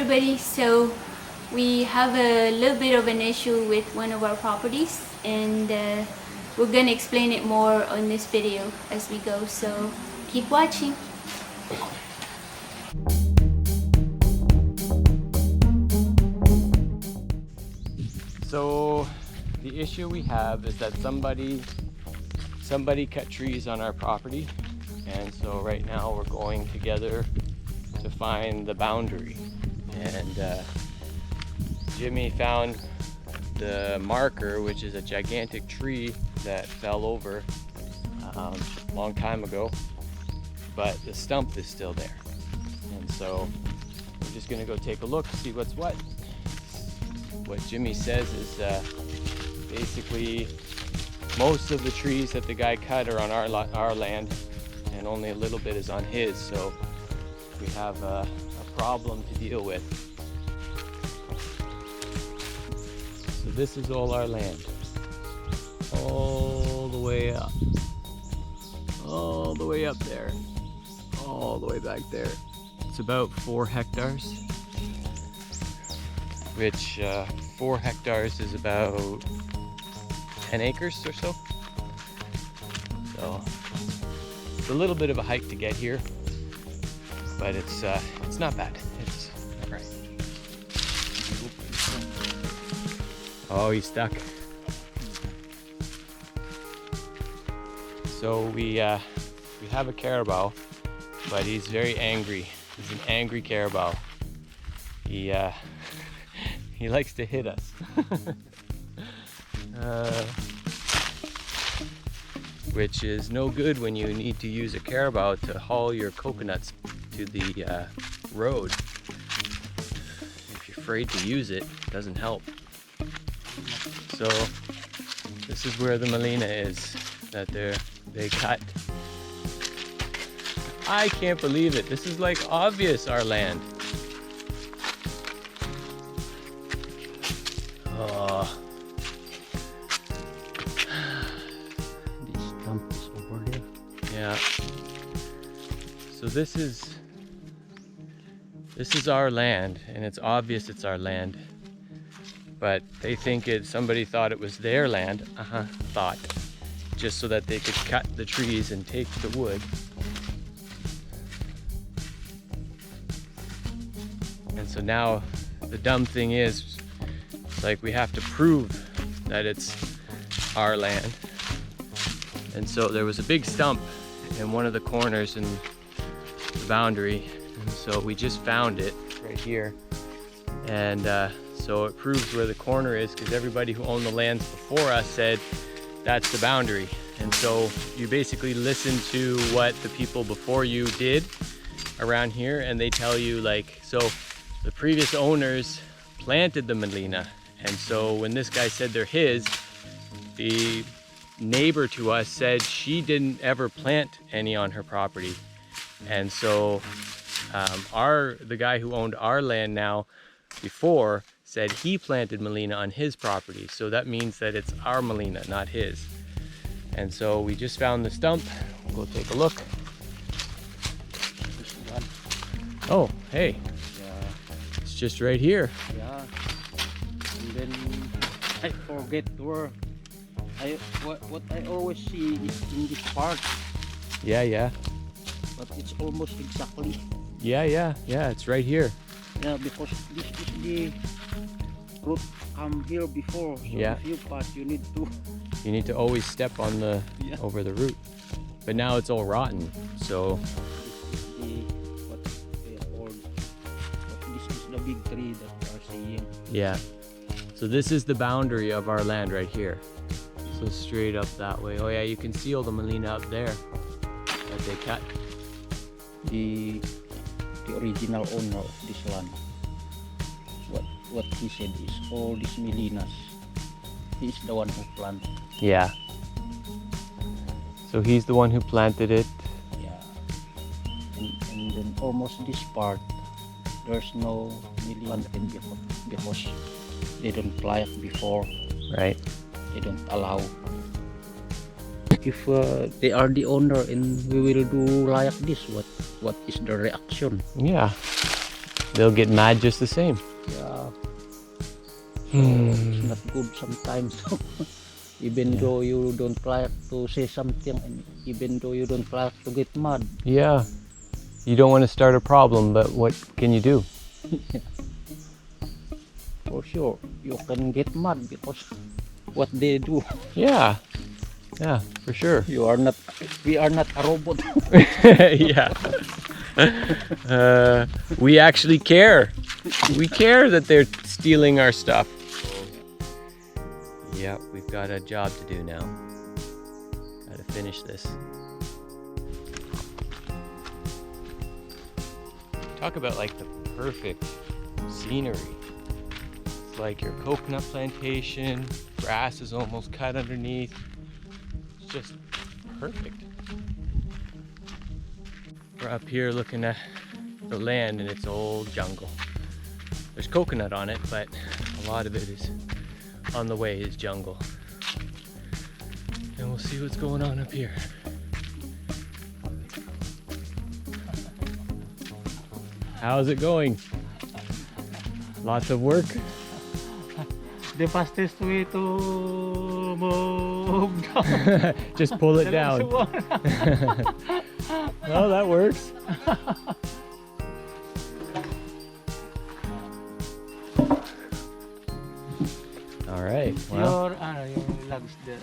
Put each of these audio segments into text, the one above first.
everybody. So we have a little bit of an issue with one of our properties, and we're gonna explain it more on this video as we go, so keep watching. So the issue we have is that somebody cut trees on our property, and so right now we're going together to find the boundary. And Jimmy found the marker, which is a gigantic tree that fell over a long time ago, but the stump is still there. And so we're just gonna go take a look, see what's what. What Jimmy says is basically most of the trees that the guy cut are on our land, and only a little bit is on his, so we have a problem to deal with. So this is all our land, all the way up, all the way up there, all the way back there. It's about 4 hectares, which 4 hectares is about 10 acres or so. So it's a little bit of a hike to get here, but it's not bad. It's all right. Oh, he's stuck. So we have a carabao, but he's very angry. He's an angry carabao. He likes to hit us. Which is no good when you need to use a carabao to haul your coconuts to the road. If you're afraid to use it, it doesn't help. So this is where the Melina is that they cut. I can't believe it. This is like obvious our land. Oh. This stump is over there. Yeah. So this is our land, and it's obvious it's our land. But they think somebody thought it was their land. Thought. Just so that they could cut the trees and take the wood. And so now the dumb thing is, like, we have to prove that it's our land. And so there was a big stump in one of the corners in the boundary, and so we just found it right here. And so it proves where the corner is, because everybody who owned the lands before us said that's the boundary. And so you basically listen to what the people before you did around here, and they tell you, like, so the previous owners planted the Melina. And so when this guy said they're his, the neighbor to us said she didn't ever plant any on her property. And so the guy who owned our land now before said he planted Melina on his property. So that means that it's our Melina, not his. And so we just found the stump. We'll go take a look. This one. Oh, hey, Yeah. it's just right here. Yeah. And then I forget where what I always see is in this part, Yeah. but it's almost exactly. Yeah, it's right here. Yeah, because this is the root come here before. So Yeah. if you pass, you need to. You need to always step on Yeah. over the root. But now it's all rotten, so This is the what they called. This is the big tree that we are seeing. yeah. So this is the boundary of our land right here. So straight up that way. Oh yeah, you can see all the Melina up there that they cut. The original owner of this land. What he said is all these Melinas. He's the one who planted. Yeah. So he's the one who planted it. Yeah. And then almost this part, there's no Melina because they don't plant before. Right. They don't allow. If they are the owner and we will do like this, what is the reaction? Yeah. they'll get mad just the same. Yeah. It's not good sometimes. Even though you don't like to say something, and even though you don't like to get mad. Yeah. You don't want to start a problem, but what can you do? For sure, you can get mad because what they do. Yeah. Yeah, for sure. We are not a robot. Yeah. We actually care. We care that they're stealing our stuff. Yeah, we've got a job to do now. Gotta finish this. Talk about like the perfect scenery. It's like your coconut plantation, grass is almost cut underneath. It's just perfect. We're up here looking at the land and it's all jungle. There's coconut on it, but a lot of it is on the way is jungle. And we'll see what's going on up here. How's it going? Lots of work? The fastest way to move down. Just pull it down. Well, that works. All right. Well, Your logs there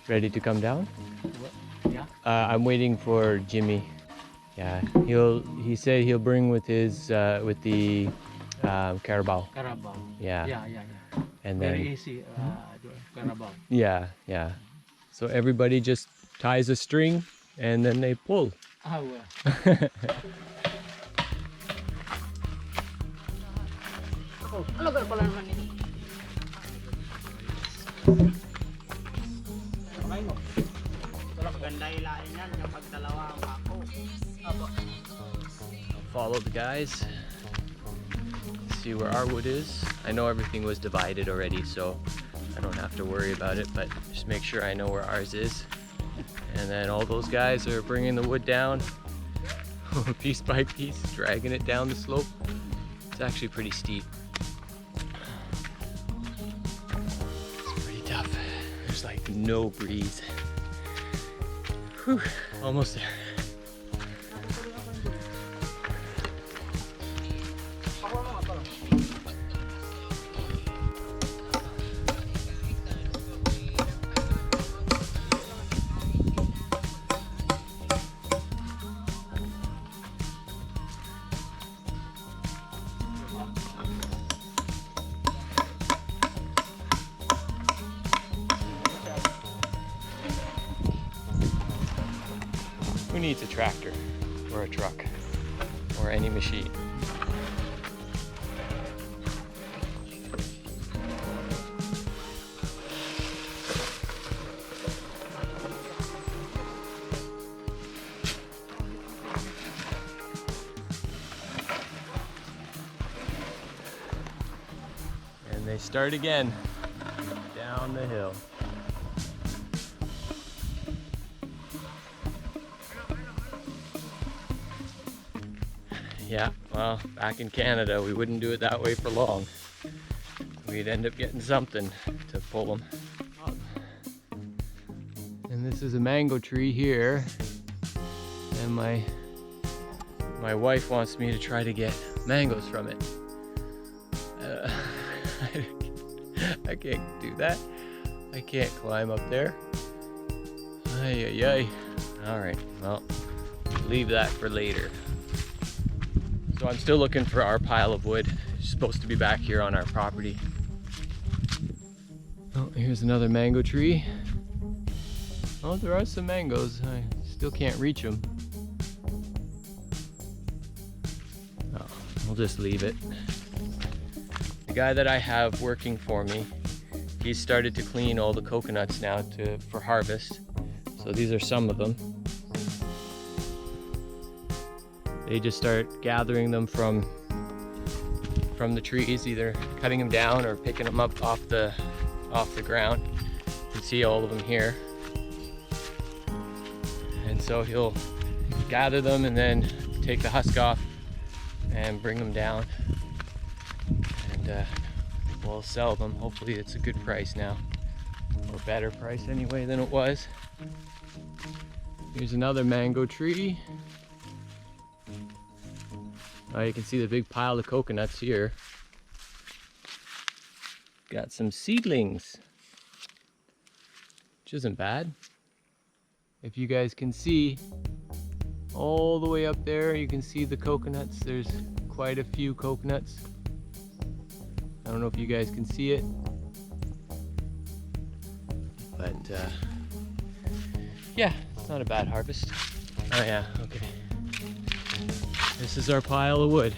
ready to come down? Yeah. I'm waiting for Jimmy. Yeah, he said he'll bring with his with the carabao. Carabao. Yeah. Yeah. And Very then easy. Carabao. yeah. So everybody just ties a string and then they pull. Ah, well. Lugar pala naman ito. Follow the guys. See where our wood is. I know everything was divided already, so I don't have to worry about it, but just make sure I know where ours is. And then all those guys are bringing the wood down piece by piece, dragging it down the slope. It's actually pretty steep. It's pretty tough. There's like no breeze. Whew, almost there. Who needs a tractor or a truck or any machine? And they start again down the hill. Yeah, well, back in Canada, we wouldn't do it that way for long. We'd end up getting something to pull them up. And this is a mango tree here. And my wife wants me to try to get mangoes from it. I can't do that. I can't climb up there. Ay, ay, ay. All right, well, leave that for later. So I'm still looking for our pile of wood. It's supposed to be back here on our property. Oh, here's another mango tree. Oh, there are some mangoes. I still can't reach them. Oh, we'll just leave it. The guy that I have working for me, he's started to clean all the coconuts now for harvest. So these are some of them. They just start gathering them from the trees, either cutting them down or picking them up off the ground. You can see all of them here. And so gather them and then take the husk off and bring them down, and we'll sell them. Hopefully it's a good price now, or better price anyway than it was. Here's another mango tree. Oh, you can see the big pile of coconuts here. Got some seedlings, which isn't bad. If you guys can see, all the way up there, you can see the coconuts. There's quite a few coconuts. I don't know if you guys can see it, but yeah, it's not a bad harvest. Oh yeah, okay. This is our pile of wood.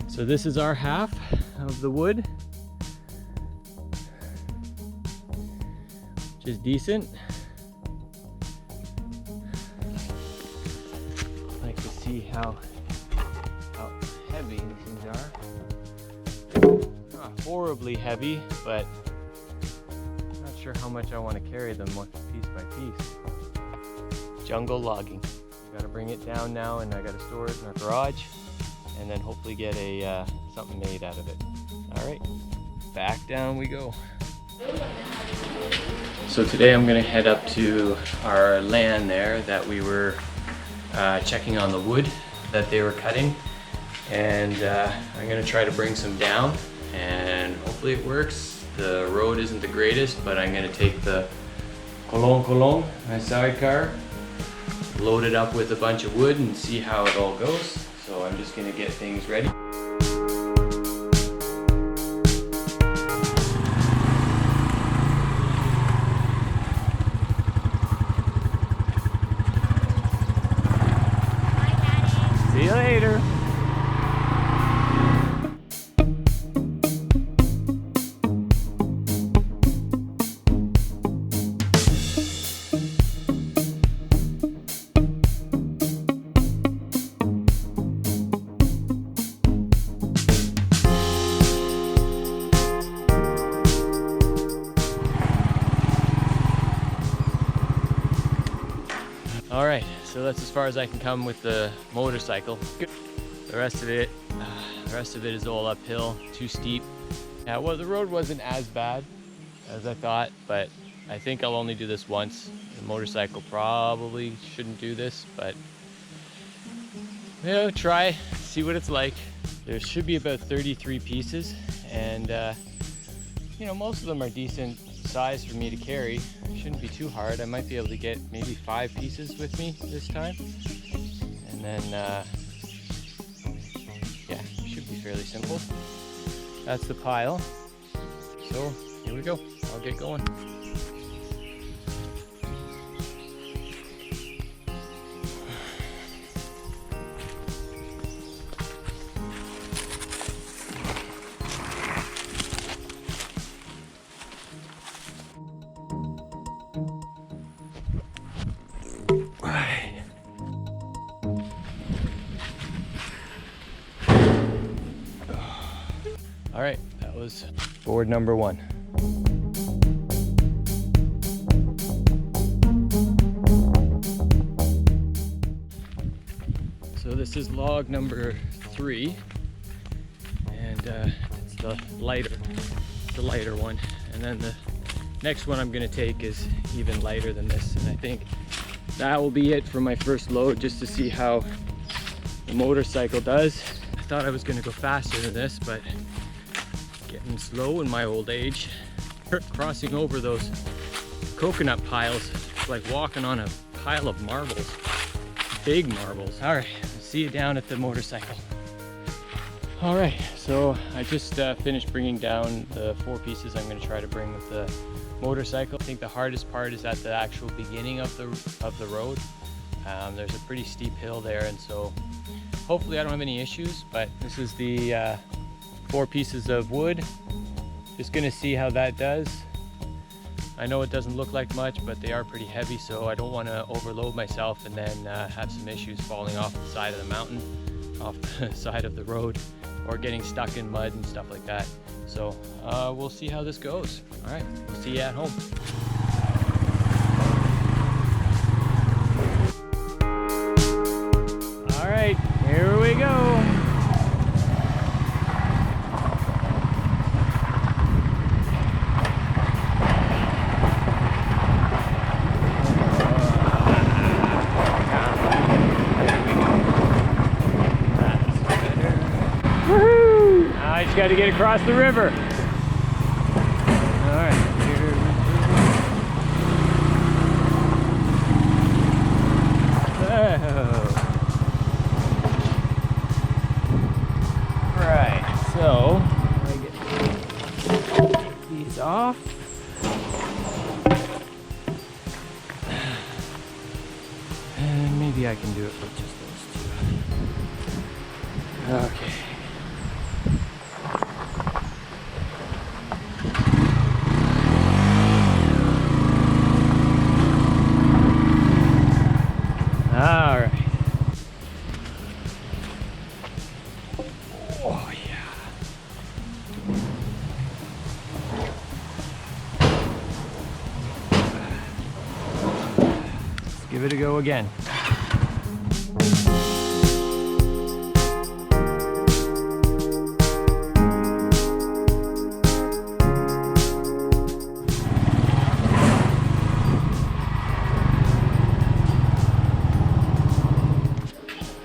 So this is our half of the wood, which is decent. I like to see how heavy these things are. Not horribly heavy, but I'm not sure how much I want to carry them piece by piece. Jungle logging. Gotta bring it down now, and I gotta store it in our garage, and then hopefully get a something made out of it. All right, back down we go. So today I'm gonna head up to our land there that we were checking on the wood that they were cutting, and I'm gonna try to bring some down, and hopefully it works. The road isn't the greatest, but I'm gonna take the Colon, my sidecar, load it up with a bunch of wood and see how it all goes. So I'm just gonna get things ready. See you later. All right, so that's as far as I can come with the motorcycle. The rest of it is all uphill, too steep. Yeah, well, the road wasn't as bad as I thought, but I think I'll only do this once. The motorcycle probably shouldn't do this, but you know, try, see what it's like. There should be about 33 pieces, and you know, most of them are decent size for me to carry. Shouldn't be too hard. I might be able to get maybe 5 pieces with me this time, and then yeah, should be fairly simple. That's the pile. So here we go. I'll get going. All right, that was board number 1. So this is log number 3, and it's the lighter one. And then the next one I'm gonna take is even lighter than this, and I think that will be it for my first load, just to see how the motorcycle does. I thought I was gonna go faster than this, but getting slow in my old age. Crossing over those coconut piles, it's like walking on a pile of marbles, big marbles. All right, see you down at the motorcycle. All right, so I just finished bringing down the 4 pieces I'm going to try to bring with the motorcycle. I think the hardest part is at the actual beginning of the road. There's a pretty steep hill there, and so hopefully I don't have any issues, but this is the 4 pieces of wood. Just gonna see how that does. I know it doesn't look like much, but they are pretty heavy, so I don't want to overload myself and then have some issues falling off the side of the mountain, off the side of the road, or getting stuck in mud and stuff like that. So we'll see how this goes. All right, we'll see you at home. All right, here we go. I just got to get across the river. All right. Right. So I get these off. And maybe I can do it with just those two. Okay. All right. Oh yeah. Let's give it a go again.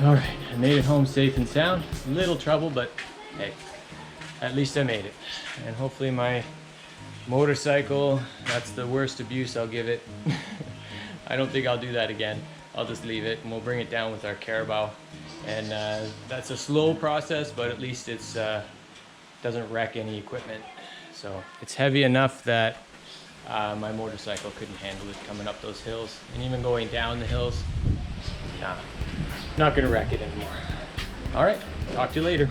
All right, I made it home safe and sound. A little trouble, but hey, at least I made it. And hopefully my motorcycle, that's the worst abuse I'll give it. I don't think I'll do that again. I'll just leave it and we'll bring it down with our carabao. And that's a slow process, but at least it's doesn't wreck any equipment. So it's heavy enough that my motorcycle couldn't handle it coming up those hills and even going down the hills. Nah, not gonna wreck it anymore. All right, talk to you later.